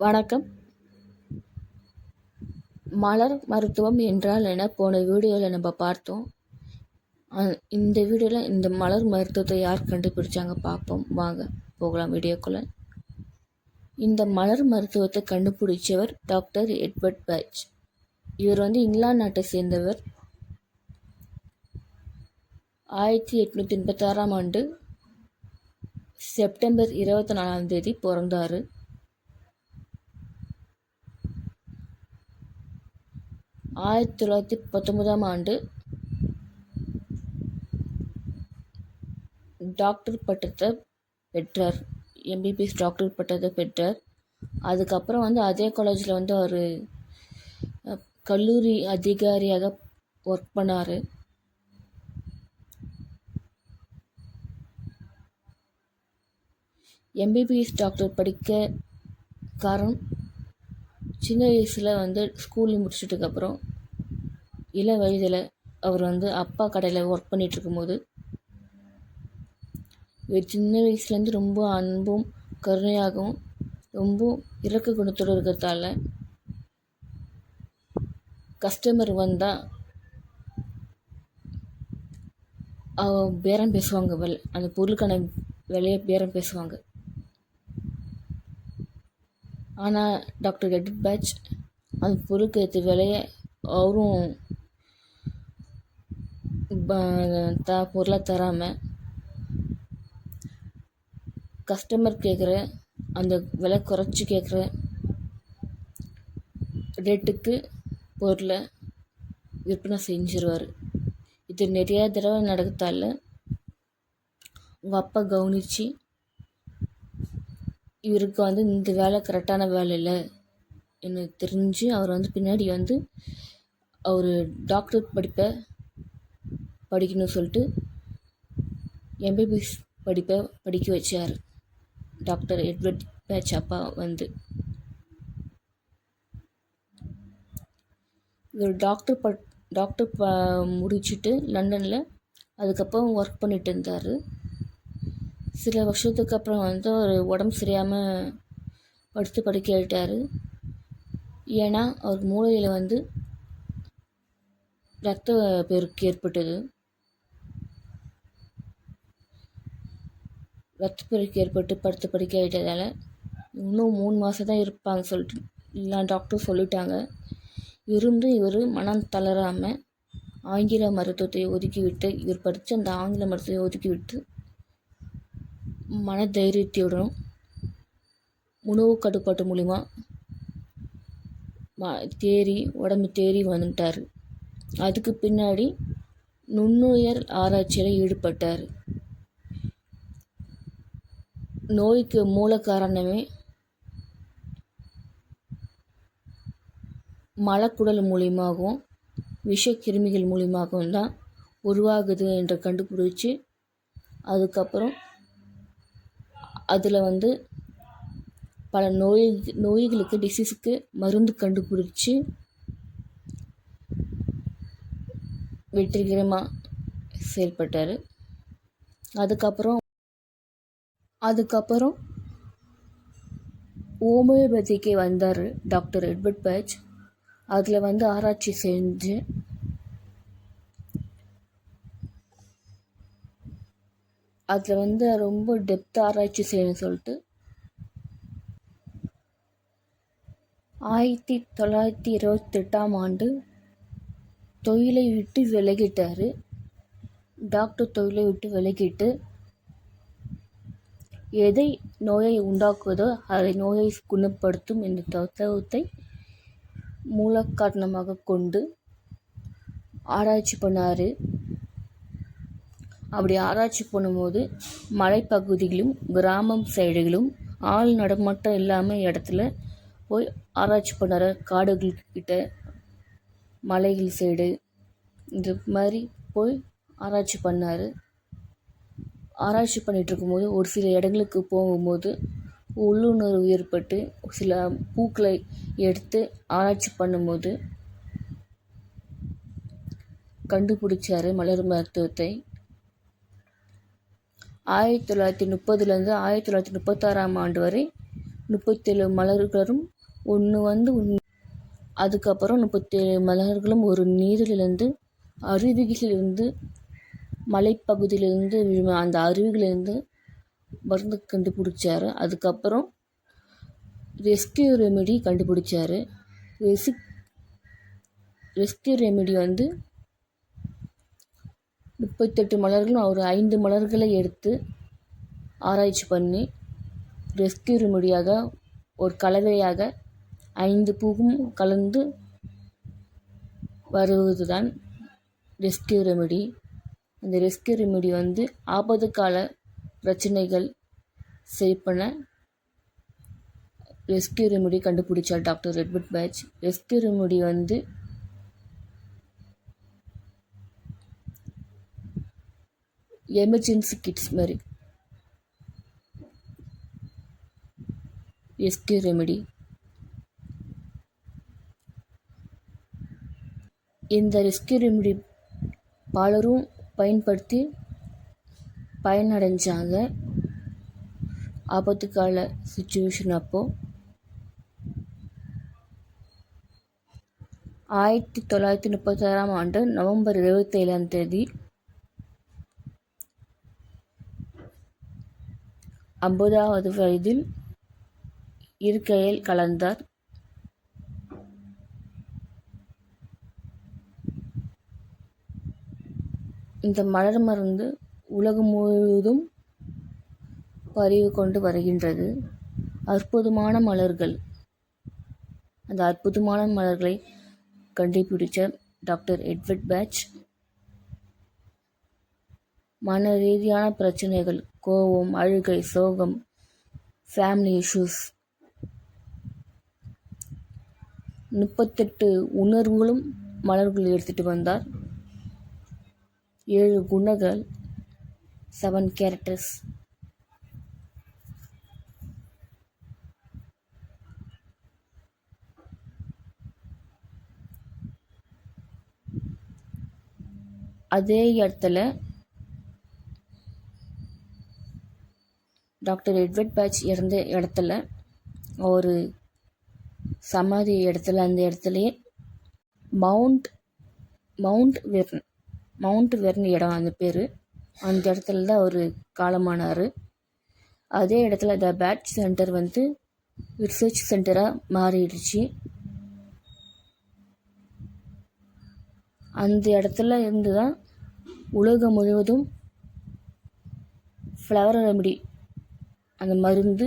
வணக்கம். மலர் மருத்துவம் என்றால் என்ன? போன வீடியோவில் நம்ம பார்த்தோம். இந்த வீடியோவில் இந்த மலர் மருத்துவத்தை யார் கண்டுபிடிச்சாங்க பார்ப்போம். வாங்க போகலாம் வீடியோக்குள்ள. இந்த மலர் மருத்துவத்தை கண்டுபிடிச்சவர் டாக்டர் எட்வர்ட் பேட்ச். இவர் இங்கிலாந்து நாட்டை சேர்ந்தவர். 1886 செப்டம்பர் 24 பிறந்தார். 1919 டாக்டர் பட்டத்தை பெற்றார். எம்பிபிஎஸ் டாக்டர் பட்டத்தை பெற்றார். அதுக்கப்புறம் அதே காலேஜில் அவர் கல்லூரி அதிகாரியாக ஒர்க் பண்ணார். எம்பிபிஎஸ் டாக்டர் படிக்க காரணம், சின்ன வயசில் ஸ்கூல் முடிச்சதுக்கப்புறம் இள வயதில் அவர் அப்பா கடையில் ஒர்க் பண்ணிகிட்ருக்கும்போது இவர் சின்ன வயசுலேருந்து ரொம்ப அன்பும் கருணையாகவும் ரொம்ப இரக்க குணத்தோடு இருக்கிறதால கஸ்டமர் வந்தால் பேரம் பேசுவாங்க. அந்த பொருளுக்கான விலையை பேரம் பேசுவாங்க. ஆனால் டாக்டர் எட்வர்ட் பேட்ச் அந்த பொருளுக்கு ஏற்ற விலையை அவரும் பொருளை தராமல் கஸ்டமர் கேட்குற அந்த விலை குறைச்சி கேட்குற ரேட்டுக்கு பொருளை விற்பனை செஞ்சிருவார். இது நிறையா தடவை நடக்கிறதால உங்கள் அப்பா கவனித்து இவருக்கு இந்த வேலை கரெக்டான வேலை இல்லை எனக்கு தெரிஞ்சு அவர் பின்னாடி அவர் டாக்டர் படிப்பை படிக்கணும்னு சொல்லிட்டு எம்பிபிஎஸ் படிப்பை படிக்க வச்சார். டாக்டர் எட்வர்ட் பேட்ச் அப்பா இவர் டாக்டர் முடிச்சுட்டு லண்டனில் அதுக்கப்புறம் ஒர்க் பண்ணிட்டு இருந்தார். சில வருஷத்துக்கு அப்புறம் அவர் உடம்பு சரியாமல் படுக்க ஆகிட்டார். ஏன்னா அவர் மூளையில் ரத்த பெருக்கு ஏற்பட்டது. ரத்தப்பெருக்கு ஏற்பட்டு படுக்க ஆகிட்டதால் இன்னும் 3 மாதம் தான் இருப்பாங்க சொல்லிட்டு எல்லா டாக்டரும் சொல்லிட்டாங்க. இவர் மனம் தளராமல் ஆங்கில மருத்துவத்தை ஒதுக்கிவிட்டு, இவர் படித்த அந்த ஆங்கில மருத்துவத்தை ஒதுக்கிவிட்டு மன தைரியத்துடன் உணவு கட்டுப்பாட்டு மூலிமா உடம்பு தேறி வந்துட்டார். அதுக்கு பின்னாடி நுண்ணுயிர் ஆராய்ச்சியில் ஈடுபட்டார். நோய்க்கு மூல காரணமே மலக்குடல் மூலியமாகவும் விஷக்கிருமிகள் மூலியமாகவும் தான் உருவாகுது என்று கண்டுபிடிச்சி அதுக்கப்புறம் அதில் பல நோய்களுக்கு டிசீஸுக்கு மருந்து கண்டுபிடிச்சி வெற்றிகரமாக செயல்பட்டார். அதுக்கப்புறம் ஹோமியோபதிக்கு வந்தார் டாக்டர் எட்வர்ட் பேட்ச். அதில் ஆராய்ச்சி செஞ்சு அதில் ரொம்ப டெப்த் ஆராய்ச்சி செய்யணும்னு சொல்லிட்டு 1928 தொழிலை விட்டு விலகிட்டார். டாக்டர் தொழிலை விட்டு விலகிட்டு எதை நோயை உண்டாக்குவதோ அதை நோயை குணப்படுத்தும் என்ற தத்துவத்தை மூல காரணமாக கொண்டு ஆராய்ச்சி பண்ணார். அப்படி ஆராய்ச்சி பண்ணும்போது மலைப்பகுதிகளும் கிராமம் சைடுகளும் ஆள் நடமாட்டம் இல்லாமல் இடத்துல போய் ஆராய்ச்சி பண்ணார். காடுகள்கிட்ட, மலைகள் சைடு இந்த மாதிரி போய் ஆராய்ச்சி பண்ணார். ஆராய்ச்சி பண்ணிகிட்டு இருக்கும்போது ஒரு சில இடங்களுக்கு போகும்போது உள்ளுணர்வு ஏற்பட்டு சில பூக்களை எடுத்து ஆராய்ச்சி பண்ணும்போது கண்டுபிடிச்சார் மலர் மருத்துவத்தை. 1930 1936 வரை 37 மலர்களும் ஒன்று வந்து அதுக்கப்புறம் 37 மலர்களும் ஒரு நீரிலிருந்து அருவிகளிலிருந்து மலைப்பகுதியிலிருந்து அந்த அருவிகளிலிருந்து மருந்து கண்டுபிடிச்சாரு. அதுக்கப்புறம் ரெஸ்கியூ ரெமெடி கண்டுபிடிச்சாரு. ரெஸ்கியூ ரெமெடி வந்து 38 மலர்களும் ஒரு 5 மலர்களை எடுத்து ஆராய்ச்சி பண்ணி ரெஸ்கியூ ரெமெடியாக ஒரு கலவையாக 5 பூவும் கலந்து வருவதுதான் ரெஸ்கியூ ரெமெடி. அந்த ரெஸ்கியூ ரெமெடி வந்து ஆபத்து கால பிரச்சனைகள் சரி பண்ண ரெஸ்கியூ ரெமெடி கண்டுபிடிச்சார் doctor Edward Bach. Rescue remedy வந்து எமர்ஜென்சி கிட்ஸ் மாதிரி ரெஸ்கியூ ரெமெடி. இந்த ரெஸ்கியூ ரெமெடி பலரும் பயன்படுத்தி பயனடைஞ்சாங்க. ஆபத்து கால சுச்சுவேஷன் அப்போ 1936ஆம் ஆண்டு நவம்பர் 27ஆம் தேதி 50வது வயதில் இருக்கையில் கலந்தார். இந்த மலர் மருந்து உலகம் முழுவதும் பரவி கொண்டு வருகின்றது. அற்புதமான மலர்கள். அந்த அற்புதமான மலர்களை கண்டுபிடிச்ச டாக்டர் எட்வர்ட் பேட்ச் மன ரீதியான பிரச்சனைகள், கோபம், அழுகை, சோகம், ஃபேமிலி இஷ்யூஸ், 38 உணர்வுகளும் மலர்கள் எடுத்துட்டு வந்தார். 7 குணங்கள், 7 கேரக்டர்ஸ். அதே இடத்துல டாக்டர் எட்வர்ட் பேட்ச் இறந்த இடத்துல ஒரு சமாதி இடத்துல அந்த இடத்துலையே மவுண்ட் வெர்ன் இடம் அந்த பேர். அந்த இடத்துல தான் அவர் காலமானார். அதே இடத்துல த பேட்ச் சென்டர் வந்து ரிசர்ச் சென்டராக மாறிடுச்சு. அந்த இடத்துல இருந்து தான் உலகம் முழுவதும் ஃப்ளவர் ரெமெடி அந்த மருந்து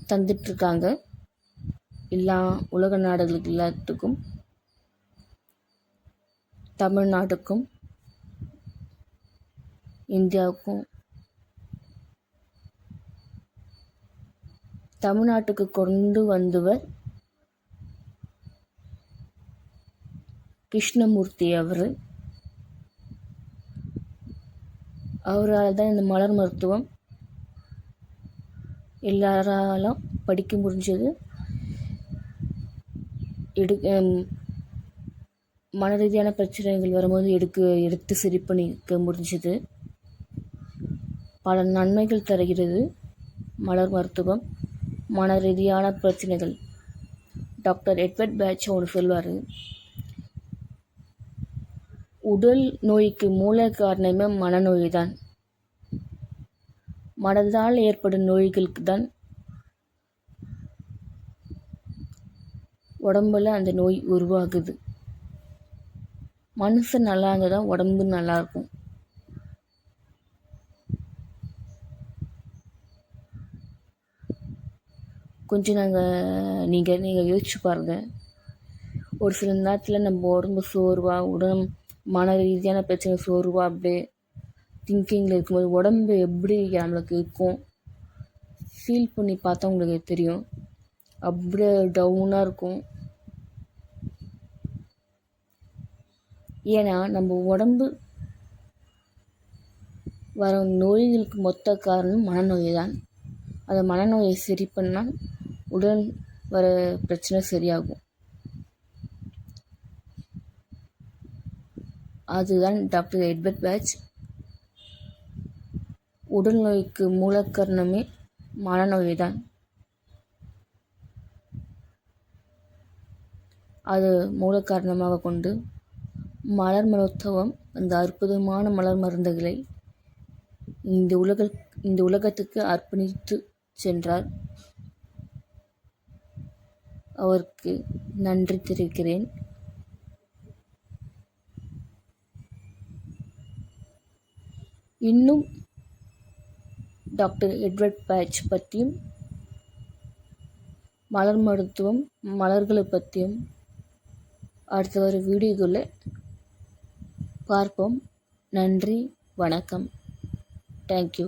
தந்துட்டுருக்காங்க. எல்லா உலக நாடுகளுக்கு எல்லாத்துக்கும், தமிழ்நாட்டுக்கும் இந்தியாவுக்கும். தமிழ்நாட்டுக்கு கொண்டு வந்தவர் கிருஷ்ணமூர்த்தி. அவரால் தான் இந்த மலர் மருத்துவம் எல்லாராலும் படிக்க முடிஞ்சது. மன ரீதியான பிரச்சனைகள் வரும்போது எடுத்து சரி பண்ணிக்க முடிஞ்சது. பல நன்மைகள் தருகிறது மலர் மருத்துவம். மன ரீதியான பிரச்சனைகள் டாக்டர் எட்வர்ட் பேட்ச் ஒன்று சொல்வார், உடல் நோய்க்கு மூல காரணமே மனநோய் தான். மனதால் ஏற்படும் நோய்களுக்கு தான் உடம்புல அந்த நோய் உருவாகுது. மனுஷன் நல்லா இருந்தால் தான் உடம்பு நல்லாயிருக்கும். கொஞ்சம் நீங்கள் யோசிச்சு பாருங்கள். ஒரு சில நேரத்தில் நம்ம உடம்பு சோர்வாக மன ரீதியான பிரச்சனை சோர்வாக அப்படியே திங்கிங்கில் இருக்கும்போது உடம்பு எப்படி நம்மளுக்கு இருக்கும் ஃபீல் பண்ணி பார்த்தா உங்களுக்கு தெரியும். அப்படியே டவுனாக இருக்கும். ஏன்னா நம்ம உடம்பு வர நோய்களுக்கு மொத்த காரணம் மனநோய் தான். அந்த மனநோயை சரி பண்ணால் உடல் வர பிரச்சனை சரியாகும். அதுதான் டாக்டர் எட்வர்ட் பேட்ச் உடல் நோய்க்கு மூலக்காரணமே மனநோய் தான். அது மூலக்காரணமாக கொண்டு மலர் மருத்துவம் அந்த அற்புதமான மலர் மருந்துகளை இந்த உலகத்துக்கு அர்ப்பணித்து சென்றார். அவருக்கு நன்றி தெரிவிக்கிறேன். இன்னும் டாக்டர் எட்வர்ட் பேட்ச் பற்றியும் மலர் மருத்துவம் மலர்களை பற்றியும் அடுத்த ஒரு வீடியோக்குள்ளே பார்ப்போம். நன்றி, வணக்கம். தேங்க்யூ.